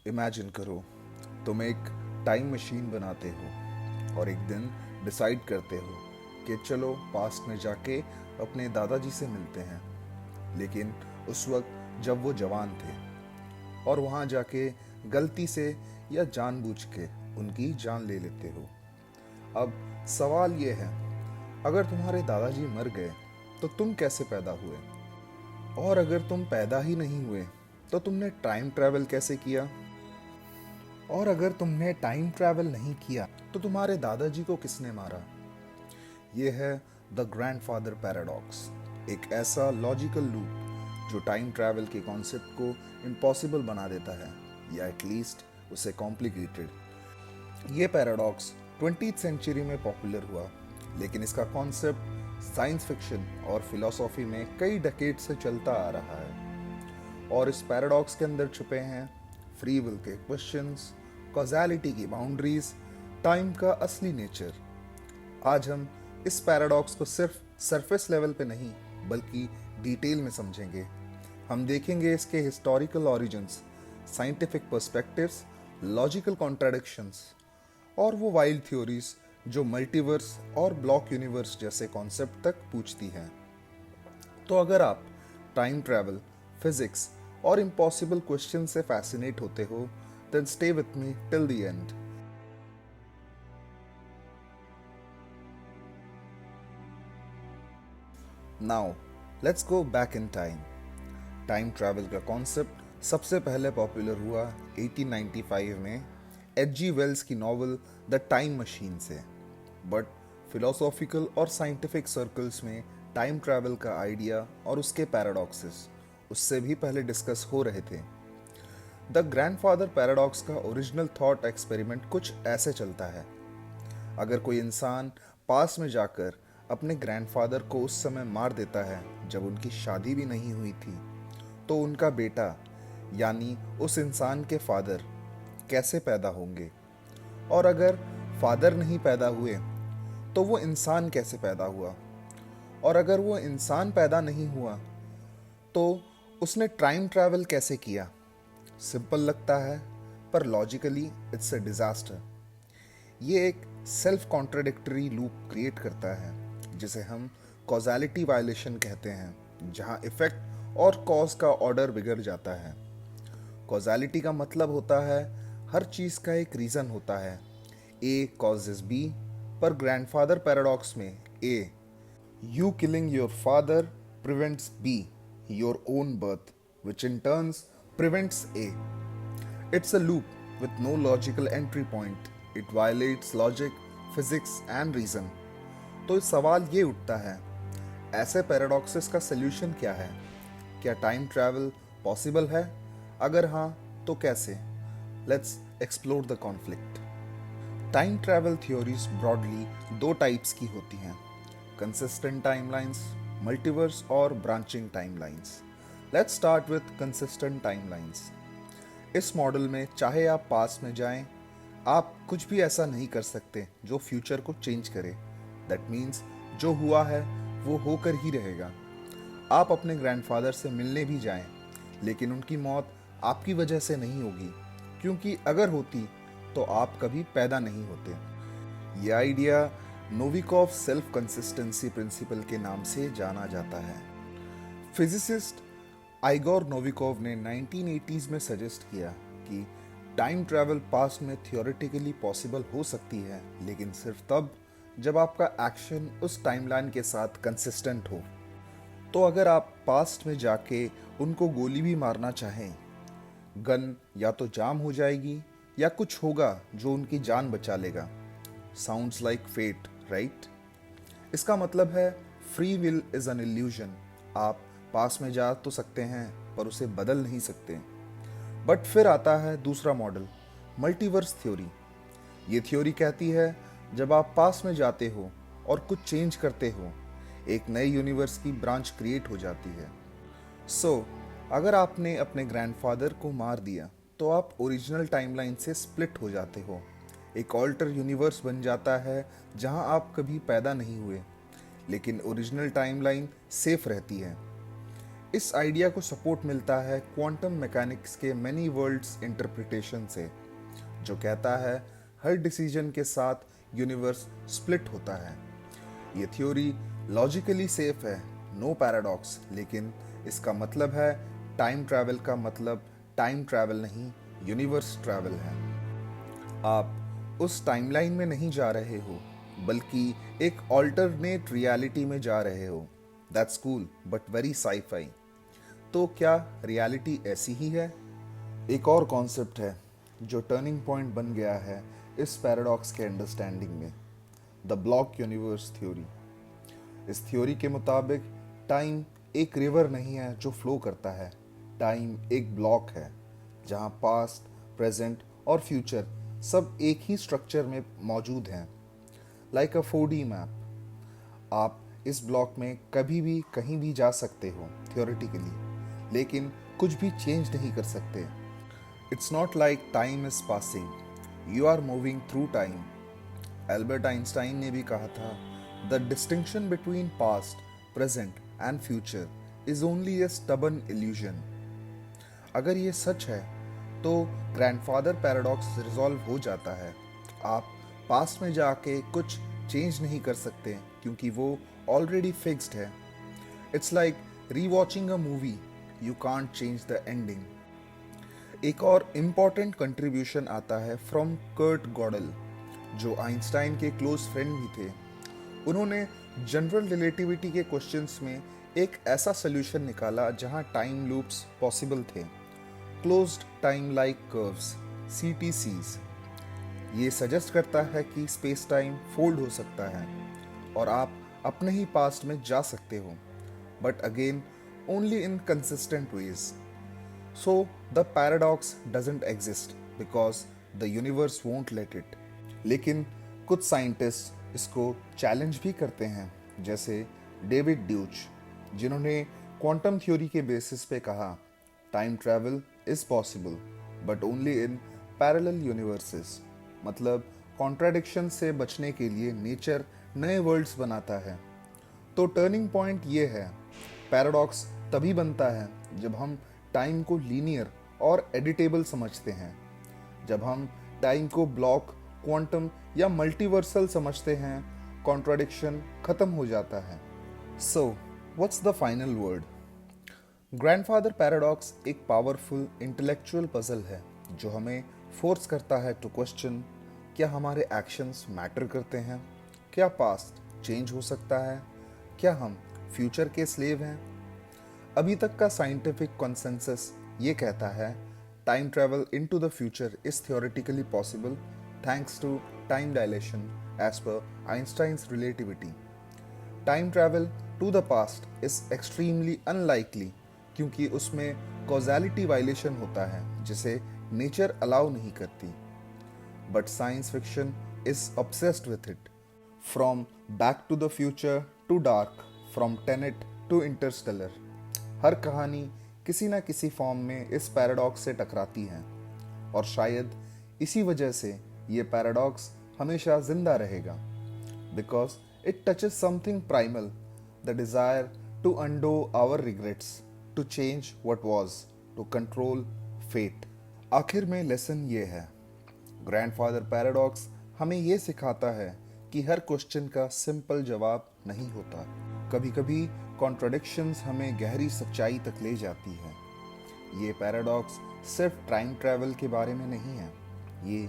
Imagine करो, तुम एक टाइम मशीन बनाते हो और एक दिन डिसाइड करते हो कि चलो पास्ट में जाके अपने दादाजी से मिलते हैं। लेकिन उस वक्त जब वो जवान थे और वहाँ जाके गलती से या जानबूझ के उनकी जान ले लेते हो। अब सवाल ये है, अगर तुम्हारे दादाजी मर गए तो तुम कैसे पैदा हुए? और अगर तुम पैदा ही नहीं हुए तो तुमने टाइम ट्रैवल कैसे किया? और अगर तुमने टाइम ट्रैवल नहीं किया तो तुम्हारे दादाजी को किसने मारा? ये है द ग्रैंडफादर पैराडॉक्स, एक ऐसा लॉजिकल लूप जो टाइम ट्रैवल के कॉन्सेप्ट को इम्पॉसिबल बना देता है, या एटलीस्ट उसे कॉम्प्लिकेटेड। ये पैराडॉक्स 20th सेंचुरी में पॉपुलर हुआ, लेकिन इसका कॉन्सेप्ट साइंस फिक्शन और फिलॉसफी में कई डेकेड से चलता आ रहा है। और इस पैराडॉक्स के अंदर छुपे हैं फ्री विल के क्वेश्चंस, कॉज़ैलिटी की बाउंड्रीज, टाइम का असली नेचर। आज हम इस पैराडॉक्स को सिर्फ सरफेस लेवल पे नहीं बल्कि डिटेल में समझेंगे। हम देखेंगे इसके historical origins, scientific perspectives, logical contradictions और वो वाइल्ड थ्योरीज जो मल्टीवर्स और ब्लॉक यूनिवर्स जैसे कॉन्सेप्ट तक पूछती हैं। तो अगर आप टाइम ट्रैवल, फिजिक्स और इम्पॉसिबल क्वेश्चन से फैसिनेट होते हो, then stay with me till the end. Now let's go back in time. Time travel का कॉन्सेप्ट सबसे पहले पॉपुलर हुआ 1895 में H.G. वेल्स की नॉवल द टाइम मशीन से। बट फिलोसॉफिकल और साइंटिफिक सर्कल्स में टाइम ट्रैवल का आइडिया और उसके पैराडॉक्सेस उससे भी पहले डिस्कस हो रहे थे। द ग्रैंडफादर पैराडॉक्स का ओरिजिनल थॉट एक्सपेरिमेंट कुछ ऐसे चलता है। अगर कोई इंसान पास में जाकर अपने ग्रैंडफादर को उस समय मार देता है जब उनकी शादी भी नहीं हुई थी, तो उनका बेटा यानी उस इंसान के फादर कैसे पैदा होंगे? और अगर फादर नहीं पैदा हुए तो वो इंसान कैसे पैदा हुआ? और अगर वो इंसान पैदा नहीं हुआ तो उसने टाइम ट्रैवल कैसे किया? सिंपल लगता है, पर लॉजिकली इट्स अ डिजास्टर। ये एक सेल्फ कॉन्ट्राडिक्टरी लूप क्रिएट करता है जिसे हम कॉज़ैलिटी वायलेशन कहते हैं, जहां इफेक्ट और कॉज का ऑर्डर बिगड़ जाता है। कॉज़ैलिटी का मतलब होता है हर चीज का एक रीजन होता है, ए कॉजेज बी, पर ग्रैंडफादर पैराडॉक्स में A, you killing your father prevents B, your own birth, which in turns prevents A. It's a loop with no logical entry point. It violates logic, physics and reason. तो इस सवाल ये उठता है, ऐसे paradoxes का solution क्या है? क्या टाइम ट्रैवल पॉसिबल है? अगर हाँ, तो कैसे? Let's explore the conflict. Time travel theories broadly दो टाइप्स की होती हैं, कंसिस्टेंट टाइमलाइंस, मल्टीवर्स और branching timelines. Let's start with consistent timelines. इस मॉडल में चाहे आप पास में जाएं, आप कुछ भी ऐसा नहीं कर सकते जो फ्यूचर को चेंज करे। दैट मीन्स जो हुआ है वो होकर ही रहेगा। आप अपने ग्रैंडफादर से मिलने भी जाएं, लेकिन उनकी मौत आपकी वजह से नहीं होगी, क्योंकि अगर होती तो आप कभी पैदा नहीं होते। ये idea Novikov self consistency principle के नाम से जाना जाता है। फिजिसिस्ट आइगोर नोविकोव ने 1980s में सजेस्ट किया कि टाइम ट्रैवल पास्ट में थियोरेटिकली पॉसिबल हो सकती है, लेकिन सिर्फ तब जब आपका एक्शन उस टाइमलाइन के साथ कंसिस्टेंट हो। तो अगर आप पास्ट में जाके उनको गोली भी मारना चाहें, गन या तो जाम हो जाएगी या कुछ होगा जो उनकी जान बचा लेगा। Sounds like fate, right? इसका मतलब है free will is an illusion. आप पास में जा तो सकते हैं पर उसे बदल नहीं सकते। बट फिर आता है दूसरा मॉडल, मल्टीवर्स थ्योरी। ये थ्योरी कहती है जब आप पास में जाते हो और कुछ चेंज करते हो, एक नए यूनिवर्स की ब्रांच क्रिएट हो जाती है। सो अगर आपने अपने ग्रैंडफादर को मार दिया तो आप ओरिजिनल टाइमलाइन से स्प्लिट हो जाते हो। एक ऑल्टर यूनिवर्स बन जाता है जहां आप कभी पैदा नहीं हुए, लेकिन ओरिजिनल टाइमलाइन सेफ रहती है। इस आइडिया को सपोर्ट मिलता है क्वांटम मैकेनिक्स के मैनी वर्ल्ड्स इंटरप्रिटेशन से, जो कहता है हर डिसीजन के साथ यूनिवर्स स्प्लिट होता है। ये थ्योरी लॉजिकली सेफ है, नो पैराडॉक्स, लेकिन इसका मतलब है टाइम ट्रैवल का मतलब टाइम ट्रैवल नहीं, यूनिवर्स ट्रैवल है। आप उस टाइमलाइन में नहीं जा रहे हो, बल्कि एक ऑल्टरनेट रियलिटी में जा रहे हो। That's cool but very sci-fi. तो क्या रियलिटी ऐसी ही है? एक और कॉन्सेप्ट है जो टर्निंग पॉइंट बन गया है इस पैराडॉक्स के अंडरस्टैंडिंग में, द ब्लॉक यूनिवर्स थ्योरी। इस थ्योरी के मुताबिक टाइम एक रिवर नहीं है जो फ्लो करता है। टाइम एक ब्लॉक है जहाँ पास्ट, प्रेजेंट और फ्यूचर सब एक ही स्ट्रक्चर में मौजूद हैं, लाइक अ 4D मैप। आप इस ब्लॉक में कभी भी कहीं भी जा सकते हो थियोरेटिकली, लेकिन कुछ भी चेंज नहीं कर सकते। It's not like time is passing, you are moving through time. Albert Einstein ने भी कहा था, the distinction between past, present and future is only a stubborn illusion. अगर ये सच है तो ग्रैंडफादर पैराडॉक्स रिजॉल्व हो जाता है। आप पास्ट में जाके कुछ चेंज नहीं कर सकते क्योंकि वो ऑलरेडी फिक्स्ड है। It's like rewatching a movie, you can't change the ending. एक और इम्पॉर्टेंट कंट्रीब्यूशन आता है फ्रॉम कर्ट गॉडल, जो आइंस्टाइन के क्लोज फ्रेंड भी थे। उन्होंने जनरल रिलेटिविटी के क्वेश्चंस में एक ऐसा सोल्यूशन निकाला जहां टाइम लूप्स पॉसिबल थे, closed time like curves, CTCs। ये सजेस्ट करता है कि स्पेस टाइम फोल्ड हो सकता है और आप अपने ही पास्ट में जा सकते हो, but again only in consistent ways. So the paradox doesn't exist because the universe won't let it. लेकिन कुछ साइंटिस्ट इसको चैलेंज भी करते हैं, जैसे डेविड ड्यूच, जिन्होंने क्वांटम थ्योरी के बेसिस पे कहा time travel is possible but only in parallel universes. मतलब कॉन्ट्राडिक्शन से बचने के लिए नेचर नए वर्ल्ड्स बनाता है। तो टर्निंग पॉइंट ये है, पैराडॉक्स तभी बनता है जब हम टाइम को लीनियर और एडिटेबल समझते हैं। जब हम टाइम को ब्लॉक, क्वांटम या मल्टीवर्सल समझते हैं, कॉन्ट्राडिक्शन खत्म हो जाता है। So what's the final word? Grandfather paradox एक पावरफुल इंटेलेक्चुअल पजल है जो हमें फोर्स करता है टू क्वेश्चन, क्या हमारे एक्शंस मैटर करते हैं? क्या पास्ट चेंज हो सकता है? क्या हम फ्यूचर के स्लेव हैं? अभी तक का साइंटिफिक कंसेंसस ये कहता है time travel into the future is theoretically possible thanks to time dilation as per Einstein's relativity. Time travel to the past is extremely unlikely क्योंकि उसमें कॉजालिटी वायलेशन होता है जिसे नेचर अलाउ नहीं करती। But science fiction is obsessed with it. From Back to the Future to Dark, from Tenet to Interstellar, हर कहानी किसी न किसी फॉर्म में इस पैराडॉक्स से टकराती है और शायद इसी वजह से ये पैराडॉक्स हमेशा जिंदा रहेगा, because it touches something primal, the desire to undo our regrets, to change what was, to control fate. आखिर में लेसन ये है, ग्रैंडफादर पैराडॉक्स हमें ये सिखाता है कि हर क्वेश्चन का सिंपल जवाब नहीं होता। कभी कभी कॉन्ट्रडिक्शंस हमें गहरी सच्चाई तक ले जाती है। ये पैराडॉक्स सिर्फ टाइम ट्रैवल के बारे में नहीं है, ये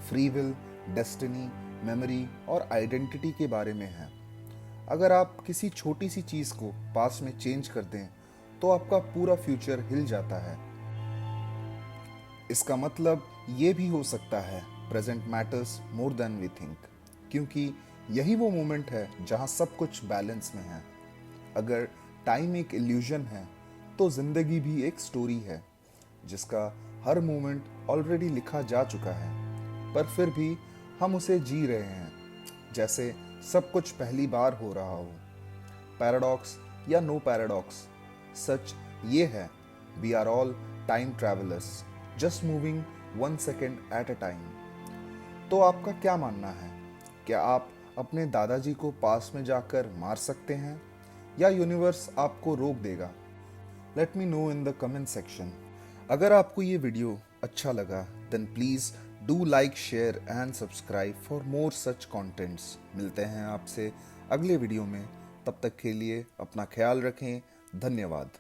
फ्री विल, डेस्टिनी, मेमोरी और आइडेंटिटी के बारे में है। अगर आप किसी छोटी सी चीज़ को पास्ट में चेंज कर दें तो आपका पूरा फ्यूचर हिल जाता है। इसका मतलब ये भी हो सकता है present matters more than we think, क्योंकि यही वो मोमेंट है जहाँ सब कुछ बैलेंस में है। अगर टाइम एक इल्यूजन है तो जिंदगी भी एक स्टोरी है जिसका हर मोमेंट ऑलरेडी लिखा जा चुका है, पर फिर भी हम उसे जी रहे हैं जैसे सब कुछ पहली बार हो रहा हो। पैराडॉक्स या नो पैराडॉक्स, सच ये है, we are all time travellers just moving 1 second at a time. तो आपका क्या मानना है? क्या आप अपने दादाजी को पास में जाकर मार सकते हैं या यूनिवर्स आपको रोक देगा? Let me know in the comment section. अगर आपको ये वीडियो अच्छा लगा then please do like share and subscribe for more such contents. मिलते हैं आपसे अगले वीडियो में, तब तक के लिए अपना ख्याल रखें। धन्यवाद।